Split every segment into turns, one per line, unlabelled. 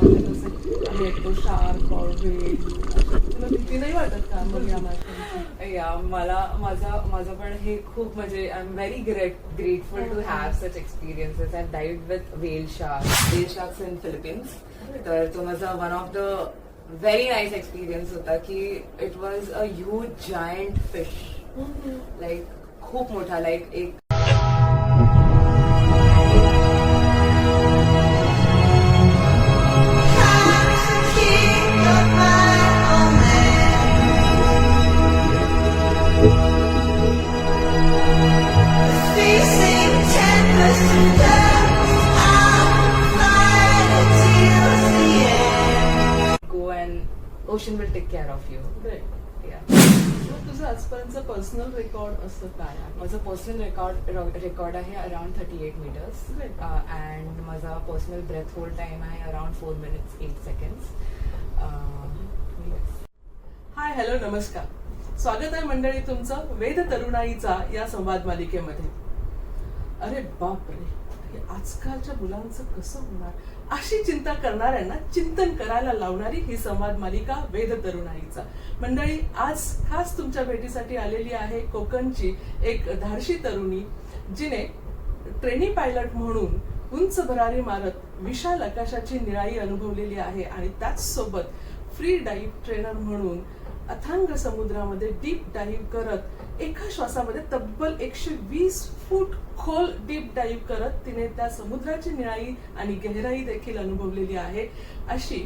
आहे तसे आहेत तो शार्क और व्हेल, तुला भीती नाही वाटत का मग या माशांची?
या माझं पण हे खूप म्हणजे I am very grateful to have such experiences. I dived with whale sharks in Philippines. तर तो माझा one of the very nice experience होता की it was a huge giant fish, like खूप मोठा, लाईक एक ocean will take care of you.
Great.
Yeah.
मग तुझं आजपर्यंतचं पर्सनल रेकॉर्ड असं काय आहे?
माझं पर्सनल रेकॉर्ड आहे अराउंड 38 meters.
Great.
अँड माझा पर्सनल ब्रेथ होल्ड टाइम आहे अराउंड 4 minutes 8 seconds.
हाय, हॅलो, नमस्कार. स्वागत आहे मंडळी तुमचं वेद तरुणाईचा या संवाद मालिकेमध्ये. अरे बापरे, हे आजकालच्या मुलांचं कसं होणार अशी चिंता करणाऱ्यांना चिंतन करायला लावणारी ही संवाद मालिका वेद तरुणाईचा. मंडळी, आज खास तुमच्या भेटीसाठी आलेली आहे कोकणची एक धाडशी तरुणी, जिने ट्रेनी पायलट म्हणून उंच भरारी मारत विशाल आकाशाची निराळी अनुभवलेली आहे आणि त्याच सोबत फ्री डाईव्ह ट्रेनर म्हणून अथांग समुद्रामध्ये डीप डाईव्ह करत एका श्वासामध्ये तब्बल 120 फूट खोल डीप डाईव्ह करत तिने त्या समुद्राची निळाई आणि गहराई देखील अनुभवलेली आहे. अशी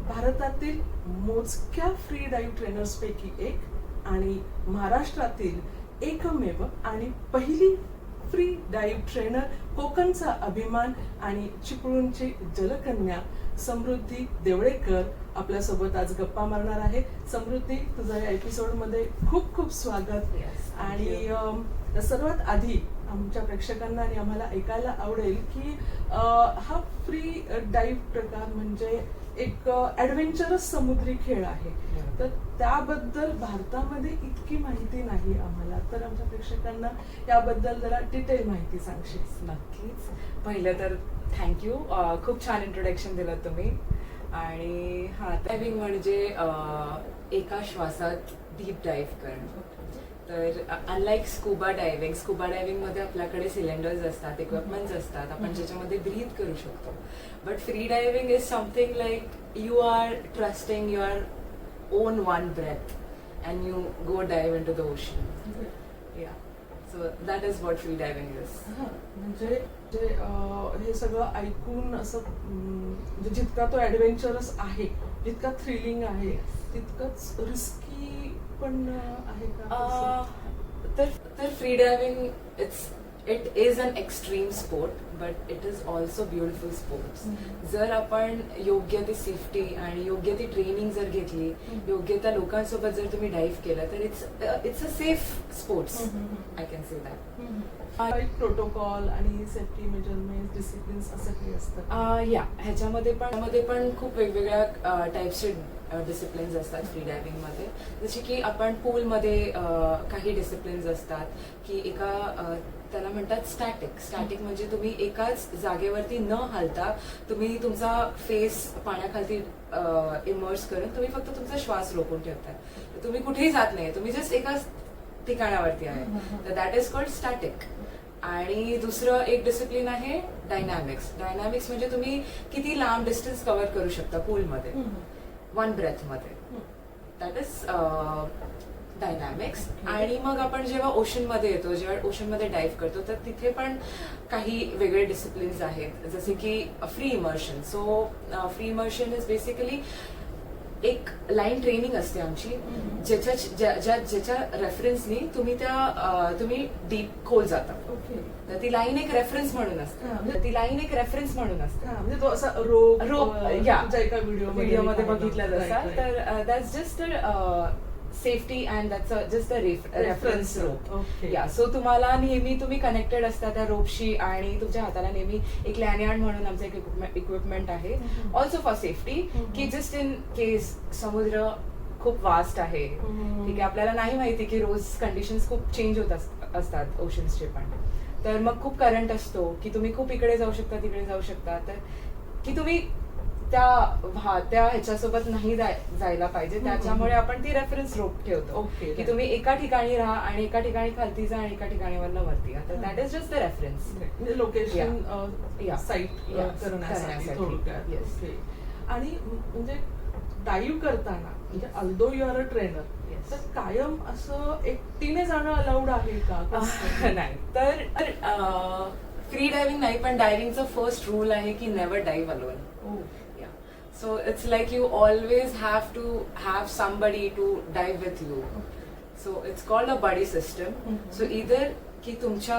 भारतातील मोजक्या फ्री डाईव्ह ट्रेनर्स पैकी एक आणि महाराष्ट्रातील एकमेव आणि पहिली फ्री डाईव्ह ट्रेनर, कोकणचा अभिमान आणि चिपळूणची जलकन्या समृद्धी देवळेकर आपल्यासोबत आज गप्पा मारणार आहे. समृद्धी, तुझं या एपिसोड मध्ये खूप खूप स्वागत. आणि सर्वात आधी आमच्या प्रेक्षकांना आणि आम्हाला ऐकायला आवडेल की हा फ्री डाईव्ह प्रकार म्हणजे एक ऍडव्हेंचरस समुद्री खेळ आहे, तर त्याबद्दल भारतामध्ये इतकी माहिती नाही आम्हाला, तर आमच्या प्रेक्षकांना याबद्दल जरा डिटेल माहिती सांगशील?
नक्कीच. पहिलं तर थँक्यू, खूप छान इंट्रोडक्शन दिलं तुम्ही. आणि डायव्हिंग म्हणजे एका श्वासात डीप डाईव्ह करणं. तर अनलाईक स्कुबा डायव्हिंग मध्ये आपल्याकडे सिलेंडर्स असतात, इक्विपमेंट्स असतात, आपण ज्याच्यामध्ये ब्रीथ करू शकतो. But free diving is something like you are trusting your own one breath and you go dive into the ocean. Yeah, so that is what free diving is.
म्हणजे हे सगळं ऐकून असं म्हणजे जितका तो ऍडव्हेंचरस आहे, जितका थ्रिलिंग आहे, तितकंच रिस्की पण आहे का?
तर free diving it is an extreme sport, but it is also beautiful sports. जर आपण योग्य ती सेफ्टी आणि योग्य ती ट्रेनिंग जर घेतली, योग्य त्या लोकांसोबत जर तुम्ही डाईव्ह केलं, तर it's a safe sports. I can say that.
Protocol आणि सेफ्टी मेजरमेंट, डिसिप्लिन्स असं काही असतं?
या, ह्याच्यामध्ये पण खूप वेगवेगळ्या टाईप्सचे डिसिप्लिन्स असतात फ्री डायव्हिंग मध्ये. जसे की आपण पूलमध्ये काही डिसिप्लिन्स असतात की त्याला म्हणतात स्टॅटिक म्हणजे तुम्ही एकाच जागेवरती न हलता तुम्ही तुमचा फेस पाण्याखाली इमर्स करून तुम्ही फक्त तुमचा श्वास रोखून ठेवताय. तुम्ही कुठेही जात नाही, तुम्ही जस्ट एकाच ठिकाणावरती आहे, तर दॅट इज कॉल्ड स्टॅटिक. आणि दुसरं एक डिसिप्लिन आहे डायनॅमिक्स म्हणजे तुम्ही किती लांब डिस्टन्स कव्हर करू शकता पूलमध्ये वन ब्रेथ मध्ये, दॅट इज डायनॅमिक्स. आणि मग आपण जेव्हा ओशन मध्ये येतो, जेव्हा ओशन मध्ये डाईव्ह करतो, तर तिथे पण काही वेगळे डिसिप्लिन्स आहेत, जसे की free immersion. So free immersion is basically एक लाईन ट्रेनिंग असते आमची, ज्याच्या रेफरन्सनी तुम्ही डीप खोल जाता. तर ती लाईन एक रेफरन्स म्हणून असते.
म्हणजे तो असा रोप
या
एका
व्हिडिओमध्ये बघितलं जातं. तर that's just safety and that's just a reference rope. Yeah, so तुम्हाला नेहमी तुम्ही कनेक्टेड असता त्या रोपशी आणि तुमच्या हाताला नेहमी एक लॅनियार्ड म्हणून आमचं एक इक्विपमेंट आहे, ऑल्सो फॉर सेफ्टी, की जस्ट इन केस समुद्र खूप वास्ट आहे, ठीक आहे, आपल्याला नाही माहिती की रोज कंडिशन्स खूप चेंज होत असतात ओशन्सचे पण. तर मग खूप करंट असतो की तुम्ही खूप इकडे जाऊ शकता, तिकडे जाऊ शकता, तर की तुम्ही त्या ह्याच्यासोबत नाही जायला पाहिजे, त्याच्यामुळे आपण ती रेफरन्स रोप ठेवतो
Okay.
की तुम्ही एका ठिकाणी राहा आणि एका ठिकाणी खालती जा आणि एका ठिकाणी वरनं वरती या. तर that is just the reference.
म्हणजे लोकेशन
Yeah.
Site
Yeah.
करण्यासाठी
करण्यासाठी.
थोडक्यात.
Yes.
Okay. आणि म्हणजे डाईव्ह करताना म्हणजे although you are a trainer
Yes.
तर कायम असं एकटीने जाणं अलाउड आहे का? कसं?
नाही तर फ्री डायव्हिंग नाही, पण डायव्हिंगचा फर्स्ट रूल आहे की never डाईव्ह alone.
Oh.
So it's like you always have to have somebody to dive with you. So it's called a buddy system. So either की तुमच्या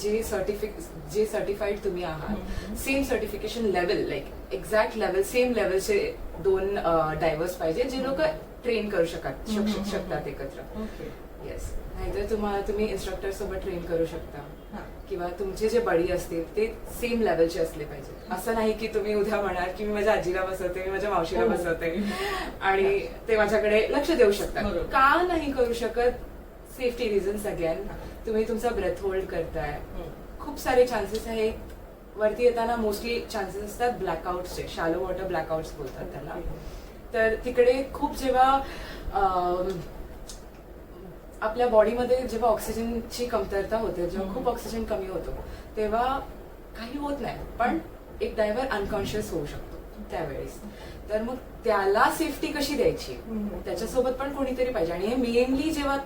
जे सर्टिफाईड तुम्ही आहात, same certification level, like exact level, same लेवलचे दोन diverse पाहिजे जे लोक ट्रेन करू शकतात एकत्र.
Okay.
येस. नाहीतर तुम्ही इन्स्ट्रक्टर सोबत ट्रेन करू शकता
हा.
किंवा तुमचे जे बडी असतील ते सेम लेवलचे असले पाहिजे. असं नाही की तुम्ही उद्या म्हणाल की मी माझ्या आजीला बसवते, मी माझ्या मावशीला
हो.
बसवते आणि ते माझ्याकडे लक्ष देऊ शकतात.
बरोबर.
का नाही करू शकत? Safety reasons again. तुम्ही तुमचा ब्रेथ होल्ड करताय, खूप सारे चान्सेस आहेत. वरती येताना मोस्टली चान्सेस असतात ब्लॅकआउटचे, शॅलो वॉटर ब्लॅकआउट्स बोलतात त्याला. तर तिकडे खूप जेव्हा आपल्या बॉडीमध्ये जेव्हा ऑक्सिजनची कमतरता होते, जेव्हा खूप ऑक्सिजन कमी होतो, तेव्हा काही होत नाही, पण एक डायव्हर अनकॉन्शियस होऊ शकतो त्यावेळेस. तर मग त्याला सेफ्टी कशी द्यायची, त्याच्यासोबत पण कोणीतरी पाहिजे. आणि हे मेनली जेव्हा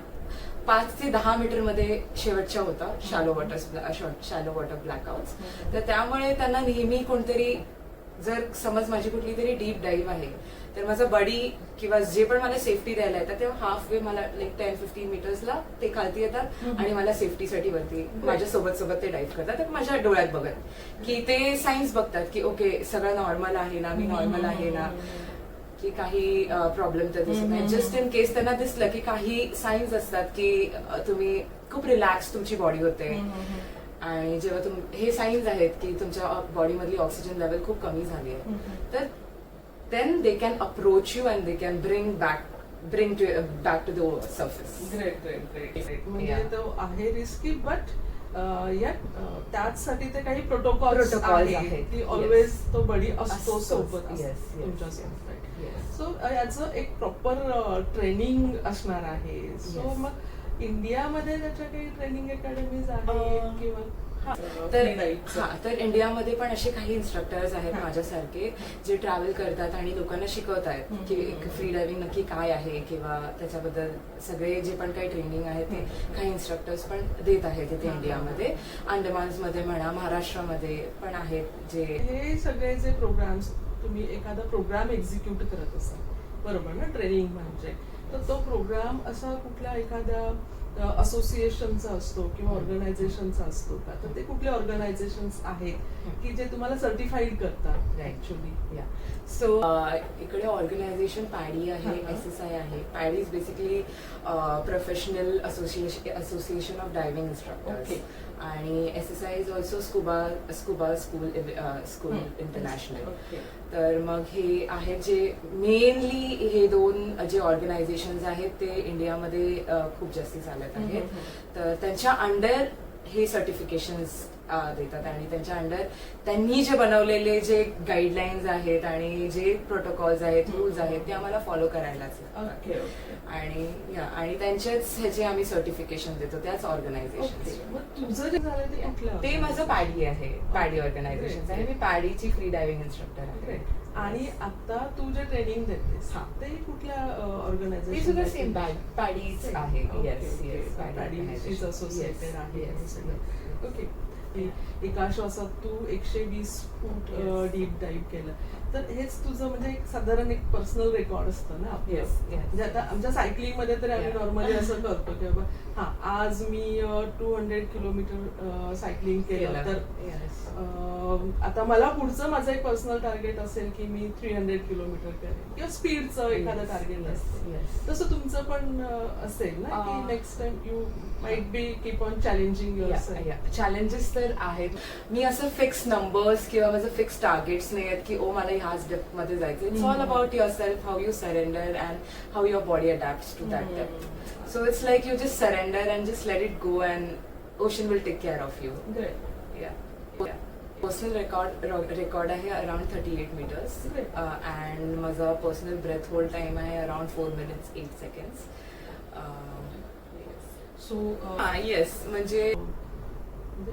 5 ते 10 मीटर मध्ये शेवटच्या होता शॅलो वॉटर ब्लॅकआउट्स. तर त्यामुळे त्यांना नेहमी कोणतरी, जर समज माझी कुठली तरी डीप डाईव्ह आहे, तर माझा बडी किंवा जे पण मला सेफ्टी द्यायला येतात तेव्हा हाफ वे मला लाईक 10-15 मीटर्सला ते खालती येतात आणि मला सेफ्टीसाठी वरती माझ्या सोबत ते डाईव्ह करतात. तर माझ्या डोळ्यात बघत की ते सायन्स बघतात की ओके सगळं नॉर्मल आहे ना, मी नॉर्मल आहे ना, की काही प्रॉब्लेम तर दिसत नाही. जस्ट इन केस त्यांना दिसलं की काही सायन्स असतात की तुम्ही खूप रिलॅक्स तुमची बॉडी होते आणि जेव्हा हे साईन्स आहेत की तुमच्या बॉडीमधली ऑक्सिजन लेवल खूप कमी झाली आहे, तर then they can approach you and they can bring back to the surface.
Great. म्हणजे
Yeah.
तो आहे रिस्की बट त्याचसाठी ते काही प्रोटोकॉल्स
Protocols
आहेत
आहेत.
की
Yes.
ऑलवेज तो बडी असतो
असतोच.
सोबत
Yes, yes.
तुमच्या सोबत.
Yes.
सो याचं एक प्रॉपर ट्रेनिंग असणार आहे. So
Yes.
मग इंडियामध्ये त्याच्या काही ट्रेनिंग अकॅडमीज आहेत किंवा
तर इंडियामध्ये पण असे काही इन्स्ट्रक्टर्स आहेत माझ्यासारखे जे ट्रॅव्हल करतात आणि लोकांना शिकवत आहेत की फ्री डायव्हिंग नक्की काय आहे किंवा त्याच्याबद्दल सगळे जे पण काही ट्रेनिंग आहे ते काही इन्स्ट्रक्टर्स पण देत आहेत इथे इंडियामध्ये. अंडमान्समध्ये म्हणा, महाराष्ट्रामध्ये पण आहेत जे
हे सगळे जे प्रोग्राम्स तुम्ही एखादा प्रोग्राम एक्झिक्यूट करत असाल, बरोबर ना, ट्रेनिंग म्हणजे, तर तो प्रोग्राम असा कुठल्या एखाद्या असोसिएशनचा असतो किंवा ऑर्गनायझेशनचा असतो का? तर ते कुठले ऑर्गनायझेशन्स आहेत की जे तुम्हाला सर्टिफाईड करतात ऍक्च्युली?
सो इकडे ऑर्गनायझेशन पॅडी आहे, SSI आहे. PADI is basically professional association of diving instructors. आणि SSI is also scuba school international. तर मग हे आहेत जे मेनली हे दोन जे ऑर्गनायझेशन्स आहेत ते इंडियामध्ये खूप जास्ती चालत आहेत. तर त्यांच्या अंडर हे सर्टिफिकेशन्स देतात आणि त्यांच्या अंडर त्यांनी जे बनवलेले जे गाईडलाईन्स आहेत आणि जे प्रोटोकॉल्स आहेत, रूल्स आहेत, ते आम्हाला फॉलो करायलाच लागतात. आणि त्यांच्याच ह्याचे आम्ही सर्टिफिकेशन देतो त्याच ऑर्गनायझेशन.
तुझं जे झालं ते कुठलं?
ते माझं पॅडी आहे, पॅडी ऑर्गनायझेशन आहे. मी पॅडीची फ्री डायव्हिंग इन्स्ट्रक्टर आहे.
आणि आता तू जे ट्रेनिंग देतेस ते कुठल्या
ते सुद्धा सेम
ऑर्गनायझेशन?
पॅडीच आहे.
पॅडीज असोसिएटेड आहे. ओके. एका श्वासात तू 120 फूट डीप डाईव्ह केलं, तर हेच तुझं म्हणजे एक साधारण एक पर्सनल रेकॉर्ड असतं ना आपलं. म्हणजे आता आमच्या सायकलिंग मध्ये तर आम्ही नॉर्मली असं करतो की बाबा आज मी 200 किलोमीटर सायकलिंग केलं, तर आता मला पुढचं माझं एक पर्सनल टार्गेट असेल की मी 300 किलोमीटर करेन किंवा स्पीडचं एखादं टार्गेट असतं. तसं तुमचं पण असेल ना की next time you might be keep on challenging yourself?
Challenges तर आहेत. मी असं फिक्स नंबर्स किंवा माझं फिक्स टार्गेट्स नाही आहेत की मला ह्याच डेप्थ मध्ये जायचं. It's all about your self, how you surrender and how your body adapts to that depth. So it's like you just surrender and just let it go and ocean will take care of you.
Great.
Yeah. Personal record आहे around 38 metres
Great.
And माझा personal breath hold time आहे around 4 minutes 8 seconds.
So
yes म्हणजे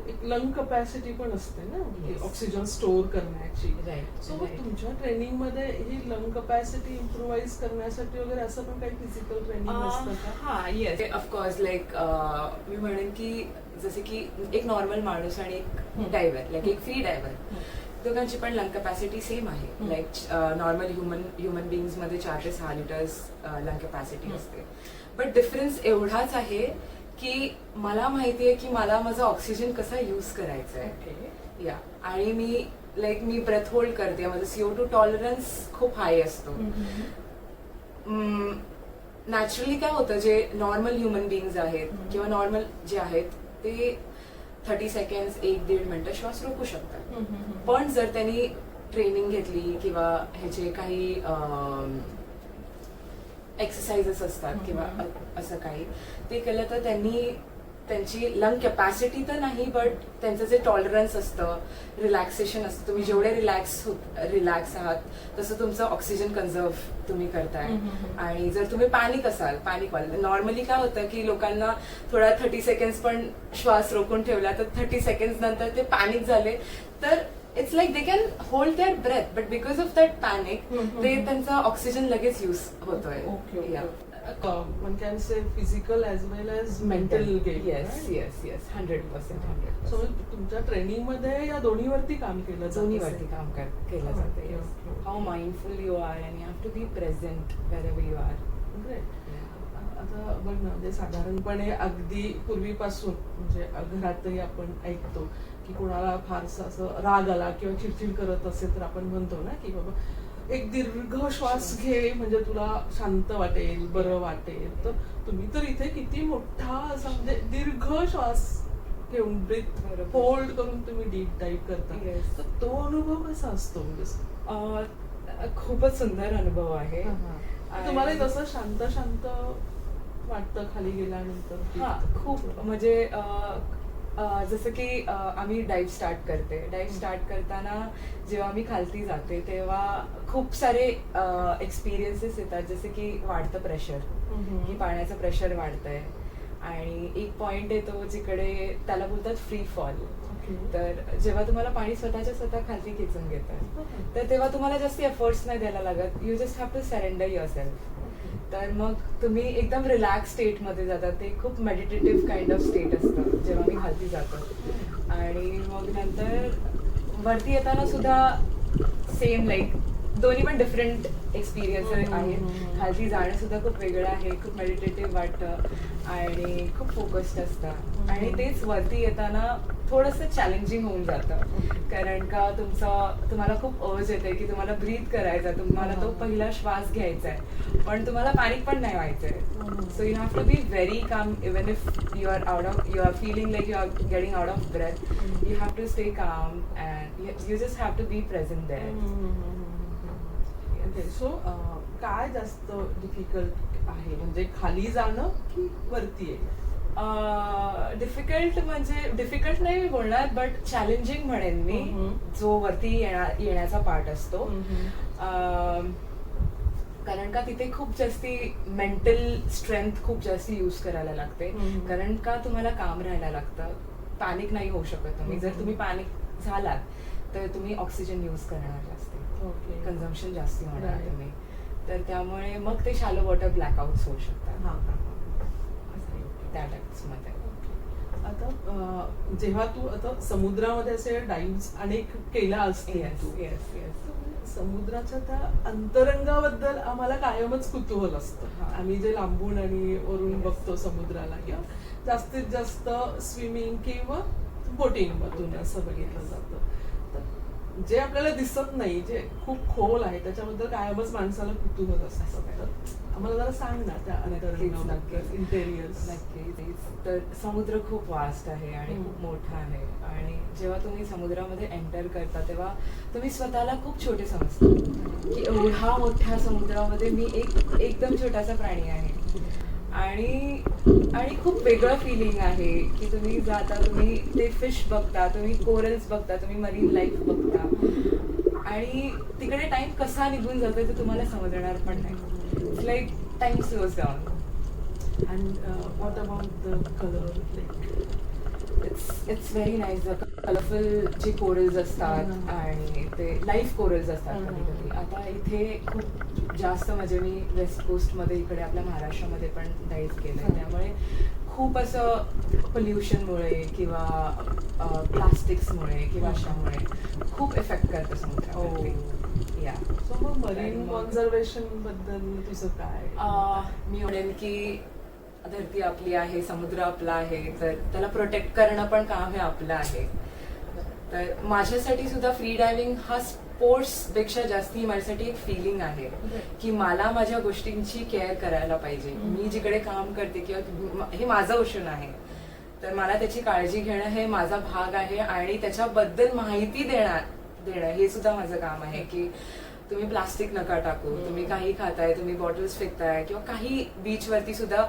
एक lung capacity पण असते ना
Yes.
Oxygen store करण्याची.
Right
so तुमच्या ट्रेनिंग मध्ये ही लंग कपॅसिटी इम्प्रुव्हाइज करण्यासाठी वगैरे असं पण काही फिजिकल ट्रेनिंग असतं का?
हा येस ऑफकोर्स लाईक मी म्हणेन की जसे की एक नॉर्मल माणूस आणि एक डायव्हर लाईक एक फ्री डायव्हर दोघांची पण लंग कपॅसिटी सेम आहे लाईक नॉर्मल ह्युमन बिंग्स मध्ये 4 ते 6 लिटर्स लंग कपॅसिटी असते. बट डिफरन्स एवढाच आहे की मला माहिती आहे की मला माझा ऑक्सिजन कसा यूज करायचा आहे या आणि मी ब्रेथ होल्ड करते माझं CO2 टॉलरन्स खूप हाय असतो. नॅचरली काय होतं जे नॉर्मल ह्युमन बिंग्स आहेत किंवा नॉर्मल जे आहेत ते 30 सेकंड्स 1-1.5 मिनिटं श्वास रोखू शकतात. पण जर त्यांनी ट्रेनिंग घेतली किंवा ह्याचे काही एक्सरसाइजेस असतात किंवा असं काही ते केलं तर त्यांची लंग कॅपॅसिटी तर नाही बट त्यांचं जे टॉलरन्स असतं रिलॅक्सेशन असतं तुम्ही जेवढे रिलॅक्स आहात तसं तुमचं ऑक्सिजन कन्झर्व तुम्ही करताय. आणि जर तुम्ही पॅनिक असाल नॉर्मली काय होतं की लोकांना थोडा 30 सेकंड्स पण श्वास रोखून ठेवला तर 30 सेकंड्स नंतर ते पॅनिक झाले तर it's like they can hold their breath but because of that panic ते त्यांचा ऑक्सिजन लगेच यूज होतोय.
One can say physical as well as mental game.
Yes, 100%.
So तुमच्या ट्रेनिंग मध्ये या दोन्हीवरती काम केलं जातं.
दोन्हीवरती काम केलं जाते. How mindful you are and you have to be present wherever you are.
Great. आता बघ ना म्हणजे साधारणपणे अगदी पूर्वीपासून म्हणजे घरातही आपण ऐकतो की कोणाला फारसा असं राग आला किंवा चिडचिड करत असेल तर आपण म्हणतो ना की बाबा एक दीर्घ श्वास घे म्हणजे तुला शांत वाटेल बरं वाटेल. तर तुम्ही तर इथे किती मोठा असा म्हणजे दीर्घ श्वास घेऊन ब्रीथ होल्ड करून तुम्ही डीप डाईव्ह करता. तर तो अनुभव कसा असतो म्हणजे
खूपच सुंदर अनुभव आहे.
तुम्हाला तसं शांत शांत वाटतं खाली गेल्यानंतर?
हा खूप म्हणजे जसं की आम्ही डाईव्ह स्टार्ट करताना जेव्हा मी खालती जाते तेव्हा खूप सारे एक्सपिरियन्सेस येतात जसे की वाढतं प्रेशर की पाण्याचं प्रेशर वाढतंय आणि एक पॉइंट येतो जिकडे त्याला बोलतात फ्री फॉल. तर जेव्हा तुम्हाला पाणी स्वतः खालती खेचून घेतं तर तेव्हा तुम्हाला जास्त एफर्ट्स नाही द्यायला लागत. You just have to surrender yourself. तर मग तुम्ही एकदम रिलॅक्स स्टेटमध्ये जातात. ते खूप मेडिटेटिव्ह काइंड ऑफ स्टेट असतं जेव्हा मी खालती जातो. आणि मग नंतर वरती येताना सुद्धा सेम लाईक दोन्ही पण डिफरंट एक्सपिरियन्स आहेत. खालती जाणं सुद्धा खूप वेगळं आहे. खूप मेडिटेटिव्ह वाटतं आणि खूप फोकस्ड असतं. आणि तेच वरती येताना थोडंसं चॅलेंजिंग होऊन जातं कारण का तुम्हाला खूप अर्ज येते की तुम्हाला ब्रीथ करायचा तुम्हाला तो पहिला श्वास घ्यायचा आहे पण तुम्हाला पॅनिक पण नाही व्हायचंय. So you have to be very calm even if you are feeling like you are getting out of breath you have to stay calm and you just have to be present there.
So काय जास्त difficult आहे म्हणजे खाली जाणं की वरती येणं?
Difficult नाही मी बोलणार बट चॅलेंजिंग म्हणेन मी. जो वरती येण्याचा पार्ट असतो कारण का तिथे खूप जास्ती मेंटल स्ट्रेंथ खूप जास्ती यूज करायला लागते कारण का तुम्हाला काम राहायला लागतं. पॅनिक नाही होऊ शकत तुम्ही. जर तुम्ही पॅनिक झालात तर तुम्ही ऑक्सिजन यूज करणार जास्त कन्झम्पशन जास्ती होणार तुम्ही. तर त्यामुळे मग ते शॅलो वॉटर ब्लॅकआउट्स होऊ शकतात त्या टाइप्समध्ये.
आता जेव्हा तू आता समुद्रामध्ये असे डाईव्ह अनेक केला असतील समुद्राच्या त्या अंतरंगाबद्दल आम्हाला कायमच कुतूहल असतं. आम्ही जे लांबून आणि वरून बघतो समुद्राला किंवा जास्तीत जास्त स्विमिंग किंवा बोटिंग मधून असं बघितलं जातं. तर जे आपल्याला दिसत नाही जे खूप खोल आहे त्याच्याबद्दल कायमच माणसाला कुतूहल असतं. आम्हाला जरा सांग ना त्या अंतरंगाबद्दल इंटेरियर्स.
नक्कीच. तर समुद्र खूप वास्ट आहे आणि खूप मोठा आहे आणि जेव्हा तुम्ही समुद्रामध्ये एंटर करता तेव्हा तुम्ही स्वतःला खूप छोटे समजता की एवढ्या मोठ्या समुद्रामध्ये मी एकदम छोटासा प्राणी आहे. आणि आणि खूप वेगळं फिलिंग आहे की तुम्ही जाता, तुम्ही ते फिश बघता, तुम्ही कोरल्स बघता, तुम्ही मरीन लाईफ बघता आणि तिकडे टाइम कसा निघून जातोय ते तुम्हाला समजणार पण नाही. It's like time slows down.
And what about the color? Like,
it's very nice. Colourful जे कोरल्स असतात आणि ते लाईफ कोरल्स असतात कधी कधी. आता इथे खूप जास्त म्हणजे मी वेस्ट कोस्टमध्ये इकडे आपल्या महाराष्ट्रामध्ये पण डाईव्ह केलं, त्यामुळे खूप असं पोल्युशनमुळे किंवा प्लास्टिक्समुळे किंवा अशामुळे खूप इफेक्ट करतं समुद्रावरती. या
so मग मरीन कॉन्झर्वेशन बद्दल तुझं काय?
मी म्हणेन की धरती आपली आहे, समुद्र आपला आहे, तर त्याला प्रोटेक्ट करणं पण काम हे आपलं आहे. तर माझ्यासाठी सुद्धा फ्री डायव्हिंग हा स्पोर्ट्स पेक्षा जास्ती माझ्यासाठी एक फिलिंग आहे की मला माझ्या गोष्टींची केअर करायला पाहिजे. मी जिकडे काम करते किंवा हे माझं ओशन आहे, तर मला त्याची काळजी घेणं हे माझा भाग आहे आणि त्याच्याबद्दल माहिती देणं हे सुद्धा माझं काम आहे. की तुम्ही प्लास्टिक नका टाकू, तुम्ही काही खाताय, तुम्ही बॉटल्स फेकताय किंवा काही बीचवरती सुद्धा,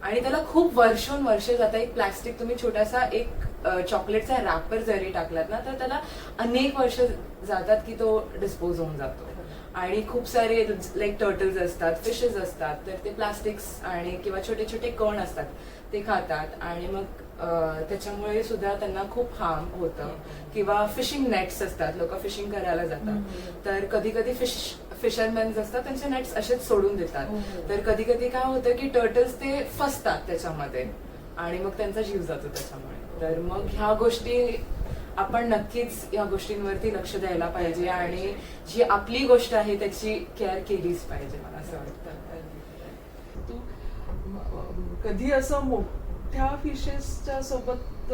आणि त्याला खूप वर्ष जातात. एक प्लास्टिक तुम्ही छोटासा एक चॉकलेटचा रॅपर जरी टाकलात ना, तर त्याला अनेक वर्ष जातात की तो डिस्पोज होऊन जातो. आणि खूप सारे लाईक टर्टल्स असतात, फिशेस असतात, तर ते प्लास्टिक्स आणि किंवा छोटे छोटे कण असतात ते खातात आणि मग त्याच्यामुळे सुद्धा त्यांना खूप हार्म होतं. किंवा फिशिंग नेट्स असतात, लोक फिशिंग करायला जातात, तर कधी कधी फिशरमॅन्स असतात, त्यांचे नेट्स असेच सोडून देतात. तर कधी कधी काय होतं की टर्टल्स ते फसतात त्याच्यामध्ये आणि मग त्यांचा जीव जातो त्याच्यामुळे. तर मग ह्या गोष्टी आपण नक्कीच या गोष्टींवरती लक्ष द्यायला पाहिजे आणि जी आपली गोष्ट आहे त्याची केअर केलीच पाहिजे, मला असं वाटतं.
तू कधी असं मोठ्या फिशेसच्या सोबत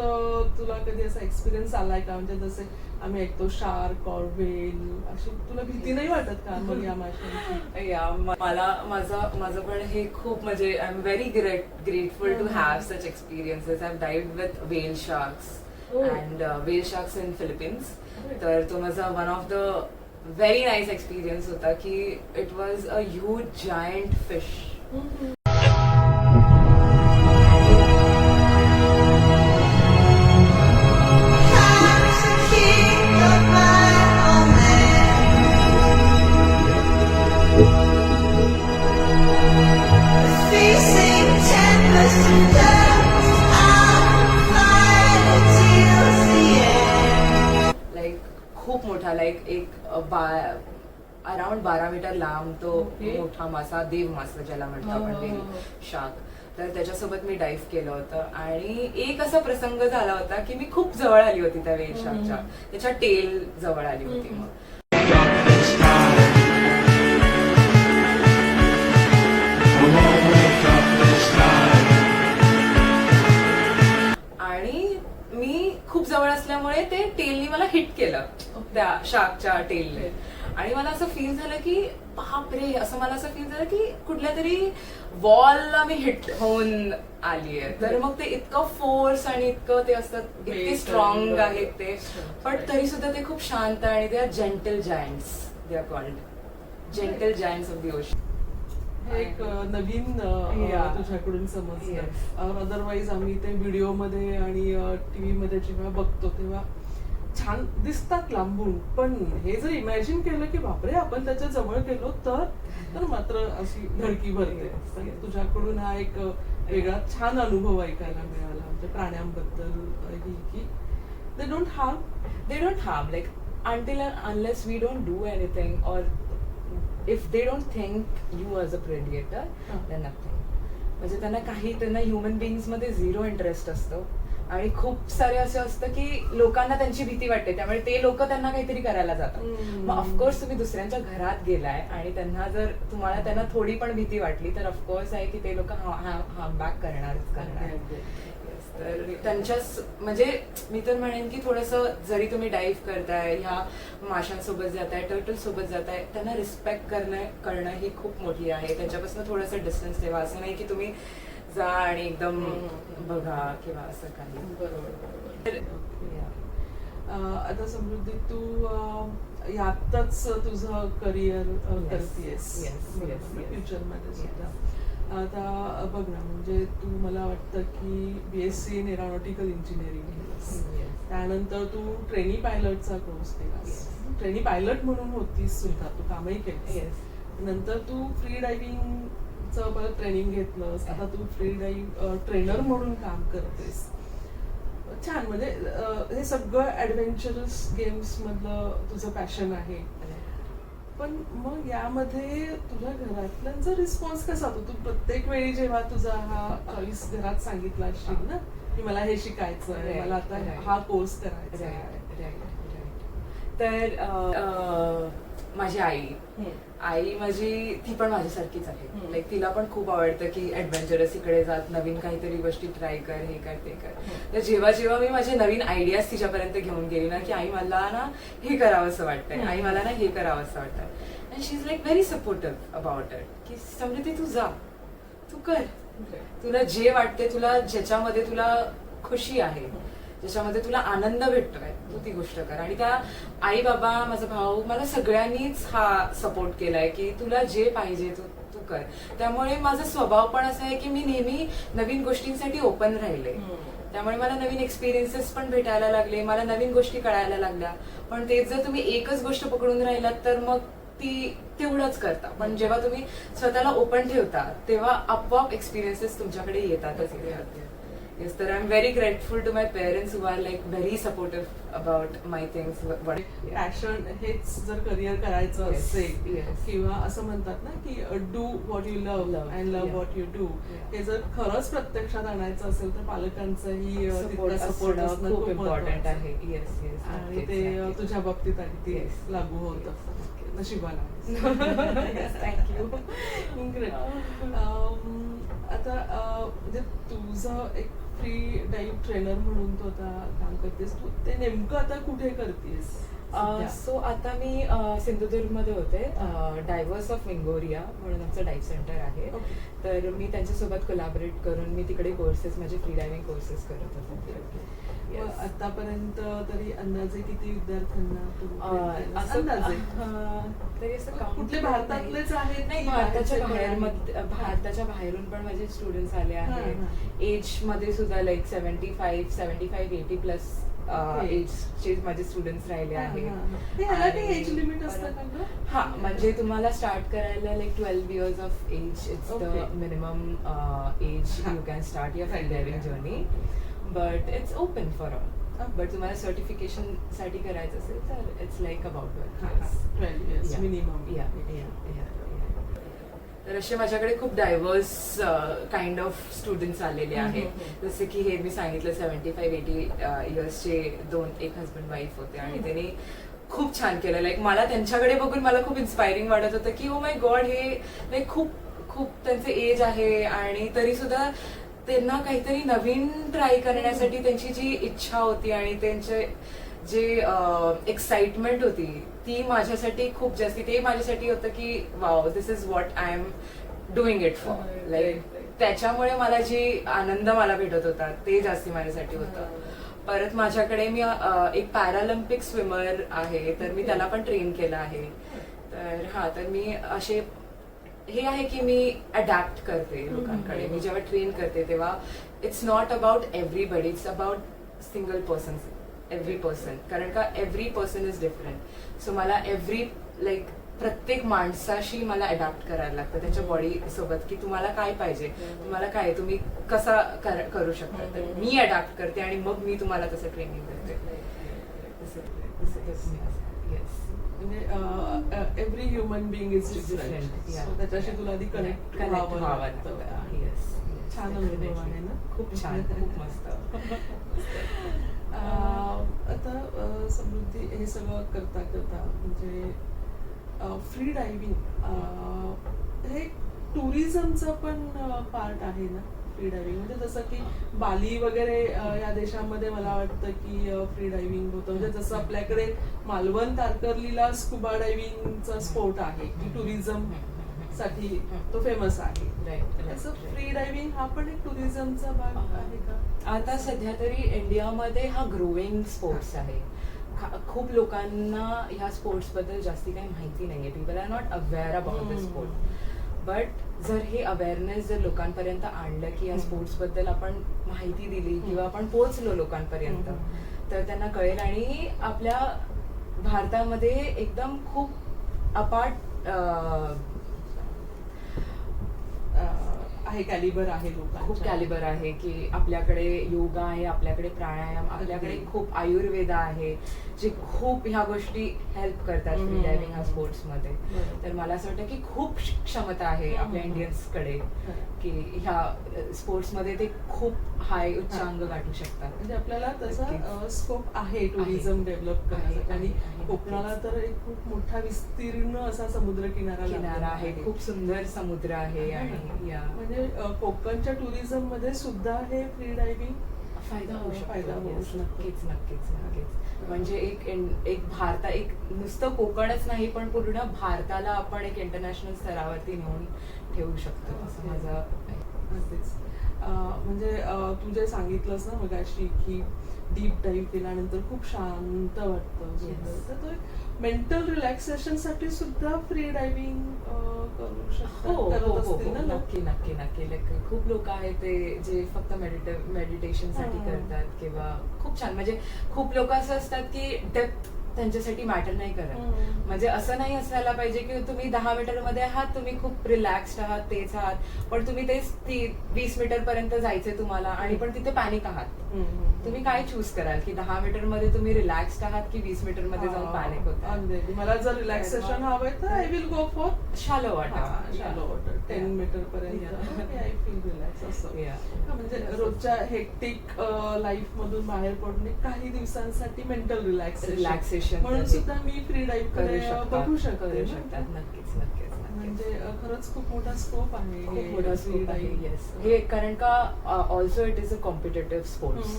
तुला कधी असा एक्सपिरियन्स आलाय का? म्हणजे जसे आम्ही ऐकतो शार्क और व्हेल, अशी तुला भीती नाही वाटत का मग या माशांची?
या मला माझं पण हे खूप म्हणजे I am very grateful to have such experiences. I have dived with whale sharks and whale sharks in Philippines. तर तो माझा one of the very nice experience होता की it was a huge giant fish. खूप मोठा, like एक around 12 metre लांब तो मोठा मासा, देव मासा ज्याला म्हणतो आपण, व्हेल शार्क. तर त्याच्यासोबत मी डाईव्ह केलं होतं आणि एक असा प्रसंग झाला होता की मी खूप जवळ आली होती त्या व्हेल शार्कच्या, त्याच्या टेल जवळ आली होती. मग आणि मी खूप जवळ असल्यामुळे ते टेलनी मला हिट केलं, त्या शार्कच्या टेलने. आणि मला असं फील झालं की बापरे, असं मला असं फील झालं की कुठल्या तरी वॉलला मी हिट होऊन आलीये. तर मग ते इतकं फोर्स आणि इतकं ते असतात, इतके स्ट्रॉंग आहेत ते, पण तरी सुद्धा ते खूप शांत आणि ते are gentle giants. They are called gentle giants of the ocean.
हे एक नवीन तुझ्याकडून समजलं. अदरवाईज आम्ही ते व्हिडिओमध्ये आणि टीव्ही मध्ये जेव्हा बघतो तेव्हा छान दिसतात लांबून, पण हे जर इमॅजिन केलं की बापरे आपण त्याच्या जवळ गेलो तर मात्र अशी धडकी भरते. तुझ्याकडून हा एक वेगळा छान अनुभव ऐकायला मिळाला म्हणजे प्राण्यांबद्दल की they don't harm like
until and unless we don't do anything, or if they don't think you as a predator, then nothing. म्हणजे त्यांना ह्युमन बिंग्स मध्ये झिरो इंटरेस्ट असतो आणि खूप सारे असं असतं की लोकांना त्यांची भीती वाटते, त्यामुळे ते लोक त्यांना काहीतरी करायला जातात. मग ऑफकोर्स तुम्ही दुसऱ्यांच्या घरात गेलाय आणि त्यांना थोडी पण भीती वाटली तर ऑफकोर्स आहे की ते लोक हार्म बॅक करणार. तर त्यांच्याच म्हणजे मी तर म्हणेन की थोडंसं जरी तुम्ही डाईव्ह करताय, ह्या माशांसोबत जाताय, टर्टल सोबत जाताय, त्यांना रिस्पेक्ट करणं ही खूप मोठी आहे. त्यांच्यापासून थोडंसं डिस्टन्स ठेवा. असं नाही की तुम्ही जा आणि एकदम बघा किंवा असं काही.
बरोबर. आता समृद्धी, तू यातच तुझं करिअर करतेस फ्युचरमध्ये सुद्धा, आता बघ ना, म्हणजे तू मला वाटतं की BSc इन एरोनॉटिकल इंजिनिअरिंग केलंस, त्यानंतर तू ट्रेनी पायलटचा कोर्स केलास, ट्रेनी पायलट म्हणून होतीस सुद्धा, तू कामही केलंस. नंतर तू फ्री डायव्हिंगचं परत ट्रेनिंग घेतलंस, आता तू फ्री डाईव्ह ट्रेनर म्हणून काम करतेस. छान, म्हणजे हे सगळं ॲडव्हेंचरस गेम्स मधलं तुझं पॅशन आहे. पण मग यामध्ये तुझ्या घरातल्यांचा रिस्पॉन्स कसा होतो? तू प्रत्येक वेळी जेव्हा तुझा हा चॉईस घरात सांगितला असशील ना की मला हे शिकायचं आहे, मला आता हा कोर्स करायचा आहे,
तर माझी आई माझी ती पण माझ्यासारखीच आहे. लाईक तिला पण खूप आवडतं की ऍडव्हेंचरस इकडे जात, नवीन काहीतरी गोष्टी ट्राय कर, हे कर ते कर. तर जेव्हा जेव्हा मी माझे नवीन आयडियाज तिच्यापर्यंत घेऊन गेली ना की आई मला ना हे करावं असं वाटतंय, आई मला ना हे करावं असं वाटतंय, and she is like very supportive about it की समृद्धी तू जा, तू कर, तुला जे वाटते, तुला ज्याच्यामध्ये तुला खुशी आहे, ज्याच्यामध्ये तुला आनंद भेटतोय, तू ती गोष्ट कर. आणि त्या आई बाबा, माझा भाऊ, मला सगळ्यांनीच हा सपोर्ट केलाय की तुला जे पाहिजे तू कर. त्यामुळे माझा स्वभाव पण असा आहे की मी नेहमी नवीन गोष्टींसाठी ओपन राहिले. त्यामुळे मला नवीन एक्सपिरियन्सेस पण भेटायला लागले, मला नवीन गोष्टी कळायला लागल्या. पण तेच जर तुम्ही एकच गोष्ट पकडून राहिलात तर मग ती तेवढंच करता. पण जेव्हा तुम्ही स्वतःला ओपन ठेवता तेव्हा आपोआप एक्सपिरियन्सेस तुमच्याकडे येतातच. Yes, तर I am very grateful to my parents who are like very supportive about my things.
Passion हेच जर करिअर करायचं असेल किंवा असं म्हणतात ना की do what you love and love what you do, हे जर खरंच प्रत्यक्षात आणायचं असेल तर पालकांचाही सपोर्ट असणं खूप इम्पॉर्टंट आहे. आणि ते तुझ्या बाबतीत अगदी लागू होतं, नशिबाला.
थँक्यू.
आता म्हणजे तुझं एक फ्री डाईव्ह ट्रेनर म्हणून तू आता काम करतेस, तू ते नेमकं आता कुठे करतेस?
सो आता मी सिंधुदुर्गमध्ये होते. डायव्हर्स ऑफ विंगोरिया म्हणून आमचं डाईव्ह सेंटर आहे. तर मी त्यांच्यासोबत कोलॅबोरेट करून मी तिकडे कोर्सेस, माझे फ्री डायव्हिंग कोर्सेस करत होते.
आतापर्यंत तरी अंदाजे किती विद्यार्थ्यांना कुठले भारतातलेच आहेत?
नाही, भारताच्या बाहेरून पण माझे स्टुडंट्स आले आहेत. एज मध्ये सुद्धा लाईक 75-80+ एजचे माझे स्टुडंट्स राहिले आहेत.
एज लिमिट असतं का?
हा, म्हणजे तुम्हाला स्टार्ट करायला like 12 years of age it's the minimum age you can start your free diving journey. But it's open for all. But तुम्हाला सर्टिफिकेशन साठी करायचं असेल तर it's like about
12 years minimum.
तर असे माझ्याकडे खूप डायव्हर्स काइंड ऑफ स्टुडंट्स आलेले आहेत. जसे की हे मी सांगितलं 75-80 इयर्सचे एक हजबंड वाईफ होते आणि त्यांनी खूप छान केलं. लाईक मला त्यांच्याकडे बघून मला खूप इन्स्पायरिंग वाटत होतं की ओ माय गॉड, हे लाईक खूप त्यांचे एज आहे आणि तरी सुद्धा त्यांना काहीतरी नवीन ट्राय करण्यासाठी त्यांची जी इच्छा होती आणि त्यांचे जे एक्साइटमेंट होती ती माझ्यासाठी खूप जास्ती, ते माझ्यासाठी होतं की wow, this is what I am doing it for. Like त्याच्यामुळे मला जी आनंद मला भेटत होता ते जास्ती माझ्यासाठी होतं. परत माझ्याकडे मी एक पॅरालिम्पिक स्विमर आहे, तर मी त्याला पण ट्रेन केलं आहे. तर मी असे हे आहे की मी अडॅप्ट करते लोकांकडे. मी जेव्हा ट्रेन करते तेव्हा it's not about everybody, it's about single person, every person. कारण का every person is different. So मला प्रत्येक माणसाशी मला अडॅप्ट करायला लागतं, त्याच्या बॉडी सोबत, की तुम्हाला काय पाहिजे, तुम्हाला काय, तुम्ही कसा करू शकता. तर मी अडॅप्ट करते आणि मग मी तुम्हाला तसं ट्रेनिंग करते.
म्हणजे every human being is different, त्याच्याशी तुला आधी कनेक्ट व्हावं लागतं. छान अनुभव आहे ना, खूप छान, खूप मस्त. आता समृद्धी, हे सगळं करता करता म्हणजे फ्री डायव्हिंग हे टुरिझमचं पण पार्ट आहे ना. फ्री डायव्हिंग म्हणजे जसं की बाली वगैरे या देशामध्ये मला वाटतं की फ्री डायव्हिंग होतं. म्हणजे जसं आपल्याकडे मालवण तारकर्लीला स्कुबा डायव्हिंगचा स्पोर्ट आहे की टुरिझम साठी तो फेमस आहे. तसं फ्री डायव्हिंग हा पण एक टुरिझमचा भाग आहे का?
आता सध्या तरी इंडियामध्ये हा ग्रोइंग स्पोर्ट्स आहे. खूप लोकांना ह्या स्पोर्ट्स बद्दल जास्ती काही माहिती नाहीये. People are not aware about the sport. But जर हे अवेअरनेस जर लोकांपर्यंत आणलं की या स्पोर्ट्स बद्दल आपण माहिती दिली किंवा आपण पोहोचलो लोकांपर्यंत, तर त्यांना कळेल. आणि आपल्या भारतामध्ये एकदम खूप अपाट
आहे, कॅलिबर आहे
खूप
लोकांच्या.
कॅलिबर आहे की आपल्याकडे योगा आहे, आपल्याकडे प्राणायाम, आपल्याकडे खूप आयुर्वेद आहे जे खूप ह्या गोष्टी हेल्प करतात फ्री डायव्हिंग ह्या स्पोर्ट्समध्ये. तर मला असं वाटतं की खूप क्षमता आहे आपल्या इंडियन्सकडे की ह्या स्पोर्ट्समध्ये ते खूप हाय उच्चांक गाठू शकतात.
म्हणजे आपल्याला तसा स्कोप आहे टुरिझम डेव्हलप करण्यासाठी. आणि कोकणाला तर एक खूप मोठा विस्तीर्ण असा समुद्र
किनारा आहे, खूप सुंदर समुद्र आहे. आणि
म्हणजे कोकणच्या टुरिझम मध्ये सुद्धा हे फ्री डायव्हिंग
फायदा होऊ
नक्कीच.
नक्कीच नक्कीच नक्कीच. म्हणजे एक नुसतं कोकणच नाही पण पूर्ण भारताला आपण एक इंटरनॅशनल स्तरावरती नेऊन ठेवू शकतो असं माझं.
म्हणजे तू जे सांगितलंस ना मगाशी की डीप डाईव्ह केल्यानंतर खूप शांत वाटतं, तर तो मेंटल रिलॅक्सेशन साठी सुद्धा फ्री डायव्हिंग करू शकतात.
नक्की नक्की नक्की. खूप लोक आहेत ते जे फक्त मेडिटेशन साठी करतात किंवा खूप छान. म्हणजे खूप लोक असं असतात की डेप्थ त्यांच्यासाठी मॅटर नाही करत. म्हणजे असं नाही असायला पाहिजे की तुम्ही 10 मीटर मध्ये आहात, तुम्ही खूप रिलॅक्स्ड आहात, तेच आहात, पण तुम्ही तेच 20 मीटर पर्यंत जायचंय तुम्हाला आणि पण तिथे पॅनिक आहात. तुम्ही काय चूज कराल की 10 मीटर मध्ये तुम्ही रिलॅक्स्ड आहात की 20 मीटर मध्ये जाऊन पॅनिक होत?
मला जर रिलॅक्सेशन हवंय तर I will go for
shallow water.
10 metre पर्यंत आय फील रिलॅक्स असं. म्हणजे रोजच्या हेक्टिक लाईफ मधून बाहेर पडणे काही दिवसांसाठी मेंटल रिलॅक्सेशन म्हणून सुद्धा मी फ्री डाईव्ह बघू शकते.
नक्कीच नक्कीच.
म्हणजे खरंच खूप मोठा स्कोप आहे,
खूप मोठा स्कोप आहे. येस, हे कारण का also it is a competitive sports.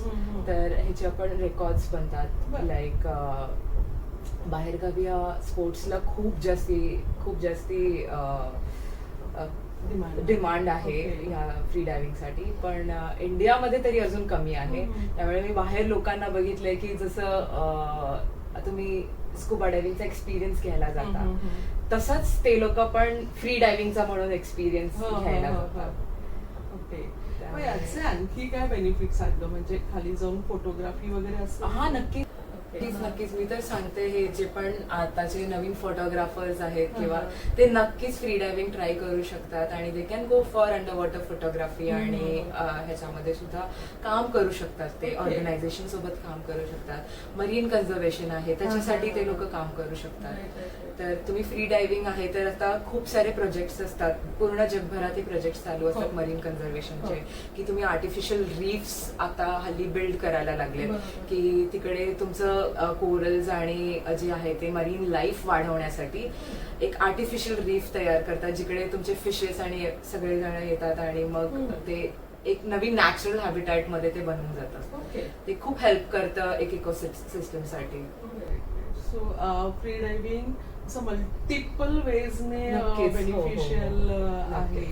तर ह्याचे आपण रेकॉर्ड्स बनतात. लाईक बाहेरगावी या स्पोर्ट्सला खूप जास्ती डिमांड आहे ह्या फ्री डायव्हिंगसाठी. पण इंडियामध्ये तरी अजून कमी आहे. त्यामुळे मी बाहेर लोकांना बघितलंय की जसं तुम्ही स्कुबा डायव्हिंगचा एक्सपिरियन्स घ्यायला जाता, तसंच ते लोक पण फ्री डायव्हिंगचा म्हणून एक्सपिरियन्स घ्यायला जातात.
ओके. याचे आणखी काय बेनिफिट्स आहेत? म्हणजे खाली जाऊन फोटोग्राफी वगैरे असं?
हा नक्की नक्कीच. मी तर सांगते हे जे पण आताचे नवीन फोटोग्राफर्स आहेत किंवा ते नक्कीच फ्री डायव्हिंग ट्राय करू शकतात आणि they can go for under water photography आणि ह्याच्यामध्ये सुद्धा काम करू शकतात. ते ऑर्गनायझेशन सोबत काम करू शकतात. मरीन कन्झर्वेशन आहे त्याच्यासाठी ते लोक काम करू शकतात. तर तुम्ही फ्री डायव्हिंग आहे तर आता खूप सारे प्रोजेक्ट्स असतात, पूर्ण जगभरात हे प्रोजेक्ट चालू असतात मरीन कन्झर्वेशनचे, की तुम्ही आर्टिफिशियल रीफ्स आता हल्ली बिल्ड करायला लागले की तिकडे तुमचं कोरल्स आणि जे आहे ते मरीन लाईफ वाढवण्यासाठी एक आर्टिफिशियल रीफ तयार करतात जिकडे तुमचे फिशेस आणि सगळे जण येतात आणि मग ते एक नवीन नॅचरल हॅबिटॅट मध्ये ते बनवून जातात. ते खूप हेल्प करतं एक इकोसिस्टम साठी.
सो फ्री डायव्हिंग असं मल्टिपल वेजने बेनिफिशियल आहे.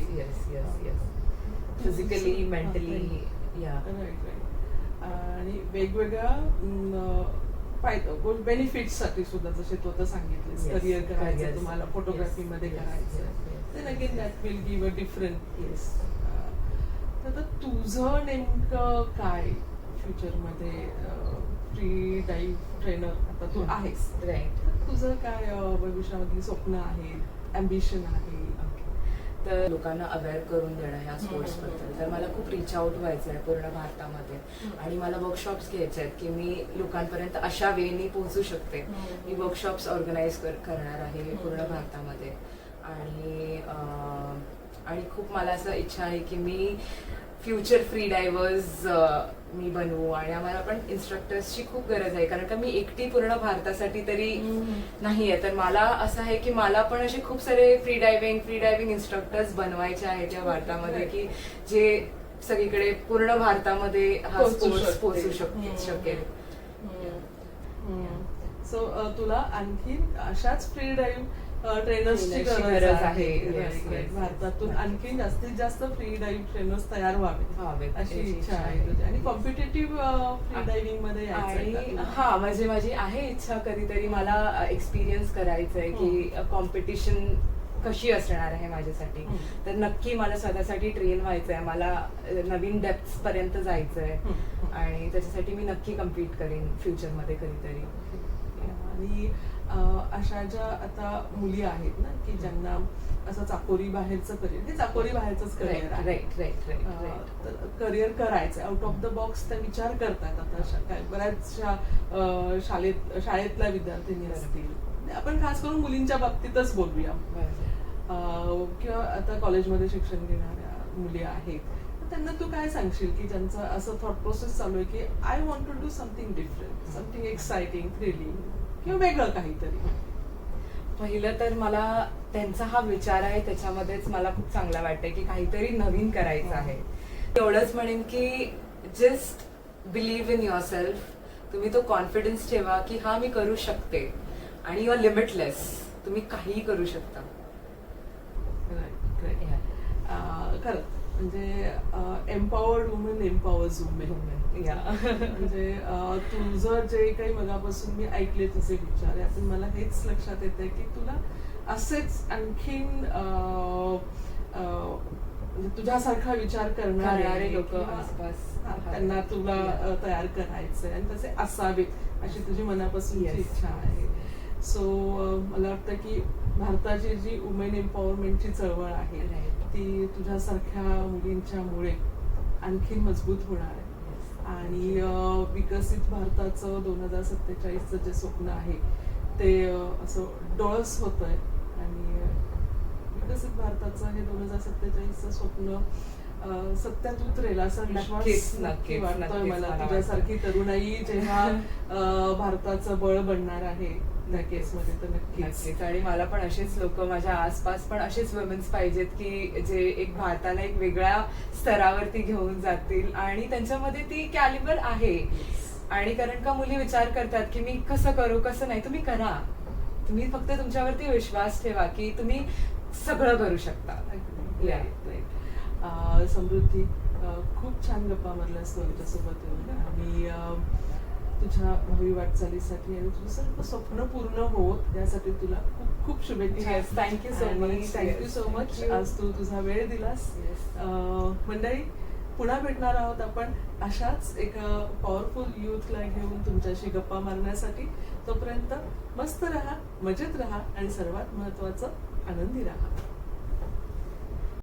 Physically, mentally.
आणि वेगवेगळ्या बेनिफिट्स साठी सुद्धा, जसे तू आता सांगितले करिअर करायचं तुम्हाला, फोटोग्राफी मध्ये करायचं, then again that will give a different. तर तुझं नेमकं काय फ्युचर मध्ये फ्री डाईव्ह ट्रेनर आता तू आहेस, तुझं काय भविष्यामधली स्वप्न आहेत, अम्बिशन आहे?
तर लोकांना अवेअर करून देणं ह्या स्पोर्ट्स बद्दल. तर मला खूप रिच आउट व्हायचं आहे पूर्ण भारतामध्ये आणि मला वर्कशॉप्स घ्यायचे आहेत की मी लोकांपर्यंत अशा वेनी पोहोचू शकते. मी वर्कशॉप्स ऑर्गनाईज करणार आहे पूर्ण भारतामध्ये. आणि खूप मला असं इच्छा आहे की मी फ्युचर फ्री डायव्हर्स मी बनवू. आणि आम्हाला पण इन्स्ट्रक्टर्सची खूप गरज आहे कारण का मी एकटी पूर्ण भारतासाठी तरी नाही आहे. तर मला असं आहे की मला पण असे खूप सारे फ्री डायव्हिंग इन्स्ट्रक्टर्स बनवायचे आहेत या भारतामध्ये की जे सगळीकडे पूर्ण भारतामध्ये हा स्पोर्ट्स पोहोचू शकेल.
सो तुला आणखी अशाच फ्री डाईव्ह ट्रेनर्सची गरज आहे. भारतातून आणखी जास्तीत जास्त फ्री डाईव्ह ट्रेनर्स तयार व्हावेत अशी इच्छा आहे तुझी. आणि कॉम्पिटेटिव्ह फ्री डायव्हिंग मध्ये यायचं?
हा, म्हणजे माझी आहे इच्छा. कधीतरी मला एक्सपिरियन्स करायचंय की कॉम्पिटिशन कशी असणार आहे माझ्यासाठी. तर नक्की मला स्वतःसाठी ट्रेन व्हायचंय, मला नवीन डेप्थ पर्यंत जायचंय आणि त्याच्यासाठी मी नक्की कम्पीट करेन फ्युचरमध्ये कधीतरी.
आणि अशा ज्या आता मुली आहेत ना की ज्यांना असं चाकोरी बाहेरचं करिअर, हे चाकोरी बाहेरच करिअर आहे,
राईट राईट राईट.
तर करिअर करायचं आउट ऑफ द बॉक्स त्या विचार करतात. आता काय बऱ्याचशा शाळेतल्या विद्यार्थिनी असतील, आपण खास करून मुलींच्या बाबतीतच बोलूया, किंवा आता कॉलेजमध्ये शिक्षण घेणाऱ्या मुली आहेत, तर त्यांना तू काय सांगशील की ज्यांचं असं थॉट प्रोसेस चालू आहे की I want to do something different, something exciting, thrilling किंवा वेगळं काहीतरी?
पहिलं तर मला त्यांचा हा विचार आहे त्याच्यामध्येच मला खूप चांगला वाटतंय की काहीतरी नवीन करायचं आहे. एवढंच म्हणेन की just believe in your self. तुम्ही तो कॉन्फिडन्स ठेवा की हा मी करू शकते आणि यू आर लिमिटलेस, तुम्ही काहीही करू शकता.
खरं म्हणजे एम्पॉवर्ड वुमेन एम्पॉवर्स वुमेन. म्हणजे तुझं जे काही मगापासून मी ऐकले तुझे विचार, यातून मला हेच लक्षात येतंय की तुला असेच आणखीन म्हणजे तुझ्यासारखा विचार करणारे लोक आसपास, त्यांना तुला तयार करायचंय आणि तसे असावेत अशी तुझी मनापासूनची इच्छा आहे. सो मला वाटतं की भारताची जी वुमेन एम्पॉवरमेंटची चळवळ आहे ती तुझ्यासारख्या मुलींच्यामुळे आणखी मजबूत होणार आहे. आणि विकसित भारताचं 2047चं जे स्वप्न आहे ते असं डोळस होतंय. आणि विकसित भारताचं हे 2047चं स्वप्न सत्यात उतरेल असा विश्वास नक्की वाटतोय मला. तुझ्यासारखी तरुणाई जेव्हा भारताचं बळ बनणार आहे त्या केसमध्ये, तर नक्कीच.
आणि मला पण असेच लोक माझ्या आसपास पण असेच वुमेन्स पाहिजेत की जे एक भारताला एक वेगळ्या स्तरावरती घेऊन जातील आणि त्यांच्यामध्ये ती कॅलिबर आहे. आणि कारण का मुली विचार करतात की मी कसं करू कसं नाही, तुम्ही करा. तुम्ही फक्त तुमच्यावरती विश्वास ठेवा की तुम्ही सगळं करू शकता.
समृद्धी, खूप छान गप्पा मारल्यास तुझ्यासोबत येऊन, आणि तुझ्या भावी वाटचालीसाठी आणि तुझं सर्व स्वप्न पूर्ण हो यासाठी तुला खूप खूप शुभेच्छा.
Thank you so much.
Thank you so much. आज तू तुझा वेळ दिलास. मंडळी, पुन्हा भेटणार आहोत आपण अशाच एका पॉवरफुल युथला घेऊन तुमच्याशी गप्पा मारण्यासाठी. तोपर्यंत मस्त राहा, मजेत राहा आणि सर्वात महत्त्वाचं आनंदी राहा.